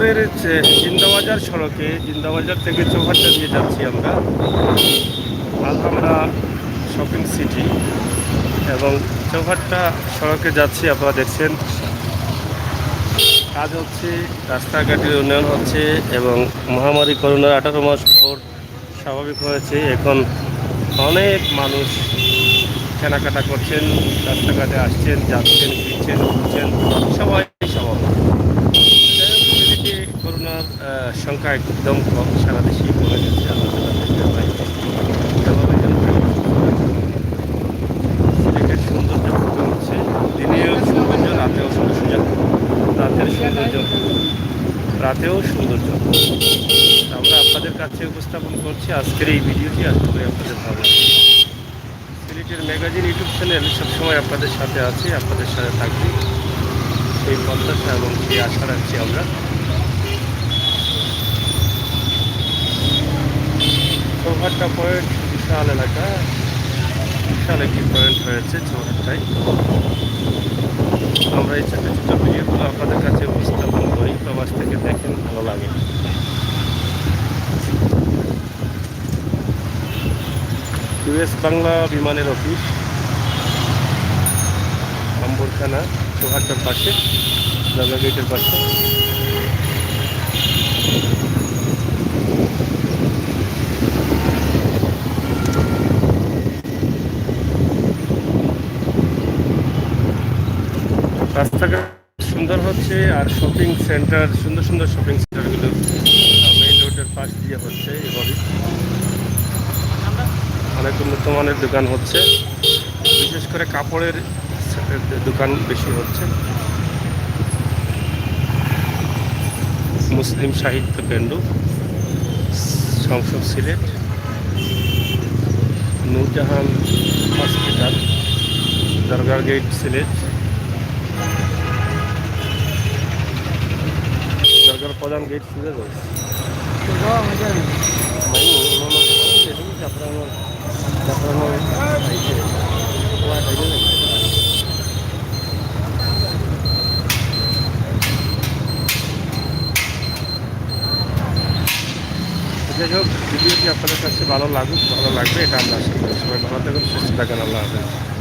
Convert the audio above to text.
রংপুরের জিন্দাবাজার সড়কে, জিন্দাবাজার থেকে চৌহাট্টা দিয়ে যাচ্ছি আমরা আলহামরা শপিং সিটি, এবং চৌহাট্টা সড়কে যাচ্ছি। আপনারা দেখছেন কাজ হচ্ছে, রাস্তাঘাটের উন্নয়ন হচ্ছে এবং মহামারী করোনার 18 মাস পর স্বাভাবিক হয়েছে। এখন অনেক মানুষ কেনাকাটা করছেন, রাস্তাঘাটে আসছেন, যাচ্ছেন, ফিরছেন, ঘুরছেন, সবাই স্বাভাবিক। এদিকে করোনার সংখ্যা একদম কম, সারা দেশেই কমে গেছে। আমরা যেটা দেখতে পাই এভাবে যেন সিলেটের সৌন্দর্য ফুটে উঠছে। দিনেও সৌন্দর্য, রাতেও সৌন্দর্য, রাতের সৌন্দর্য, রাতেও সৌন্দর্য আমরা আপনাদের কাছে উপস্থাপন করছি। আজকের এই ভিডিওটি আশা করি আপনাদের ভালো লাগবে। সিলেটের ম্যাগাজিন ইউটিউব চ্যানেল সবসময় আপনাদের সাথে আছে, আপনাদের সাথে থাকবে সেই প্রত্যাশা এবং সেই আশা রাখছি আমরা। চৌহাট্টা পয়েন্ট বিশাল এলাকা, বিশাল একটি পয়েন্ট হয়েছে চৌহাট্টায়। আমরা এই ছোটো ছোটো ভিডিওগুলো আপনাদের কাছে উপস্থাপন করি, প্রবাস থেকে দেখেন, ভালো লাগে। ইউএস বাংলা বিমানের অফিস, আম্বরখানা, চৌহাট্টার পাশে, গঙ্গা গেটের পাশে। রাস্তাঘাট সুন্দর হচ্ছে, আর শপিং সেন্টার, সুন্দর সুন্দর শপিং সেন্টারগুলো মেইন রোডের পাশ দিয়ে হচ্ছে। এভাবে অনেক উন্নত মানের দোকান হচ্ছে, বিশেষ করে কাপড়ের দোকান বেশি হচ্ছে। মুসলিম সাহিত্য কেন্দ্র, সংসদ সিলেট, নূরজাহান হসপিটাল, দরগার গেট সিলেট, দরগার প্রধান গেট সিলেট। যাই হোক, ভিডিওটি আপনাদের কাছে ভালো লাগুক, ভালো লাগবে এটা আমরা আশা করি। সবাই ভালো থাকুন, সুস্থ থাকেন, আল্লাহ হাফেজ।